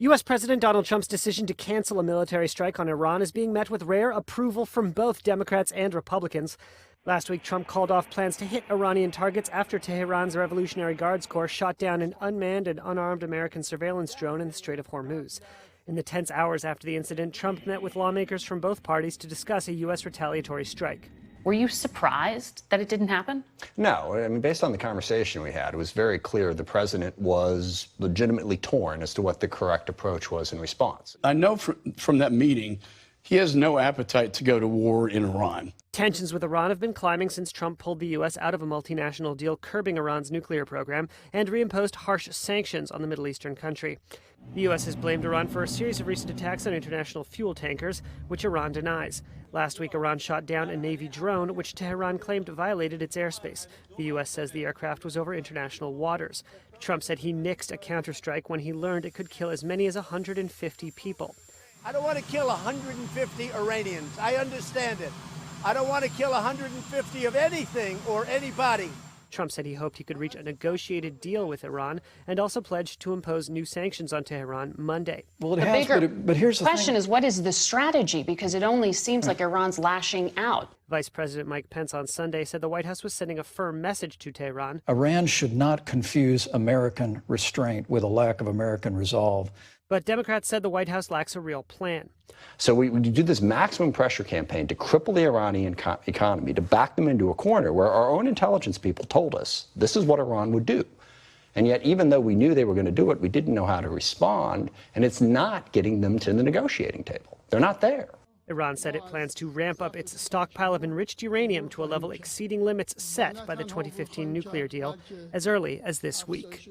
U.S. President Donald Trump's decision to cancel a military strike on Iran is being met with rare approval from both Democrats and Republicans. Last week, Trump called off plans to hit Iranian targets after Tehran's Revolutionary Guards Corps shot down an unmanned and unarmed American surveillance drone in the Strait of Hormuz. In the tense hours after the incident, Trump met with lawmakers from both parties to discuss a U.S. retaliatory strike. Were you surprised that it didn't happen? No. I mean, based on the conversation we had, it was very clear the president was legitimately torn as to what the correct approach was in response. I know from that meeting, he has no appetite to go to war in Iran. Tensions with Iran have been climbing since Trump pulled the U.S. out of a multinational deal curbing Iran's nuclear program and reimposed harsh sanctions on the Middle Eastern country. The U.S. has blamed Iran for a series of recent attacks on international fuel tankers, which Iran denies. Last week, Iran shot down a Navy drone, which Tehran claimed violated its airspace. The U.S. says the aircraft was over international waters. Trump said he nixed a counterstrike when he learned it could kill as many as 150 people. I don't want to kill 150 Iranians. I understand it. I don't want to kill 150 of anything or anybody. Trump said he hoped he could reach a negotiated deal with Iran and also pledged to impose new sanctions on Tehran Monday. Well, it has, but here's the question thing. is, what is the strategy? Because it only seems like Iran's lashing out. Vice President Mike Pence on Sunday said the White House was sending a firm message to Tehran. Iran should not confuse American restraint with a lack of American resolve. But Democrats said the White House lacks a real plan. So we do this maximum pressure campaign to cripple the Iranian economy, to back them into a corner where our own intelligence people told us this is what Iran would do. And yet, even though we knew they were going to do it, we didn't know how to respond. And it's not getting them to the negotiating table. They're not there. Iran said it plans to ramp up its stockpile of enriched uranium to a level exceeding limits set by the 2015 nuclear deal as early as this week.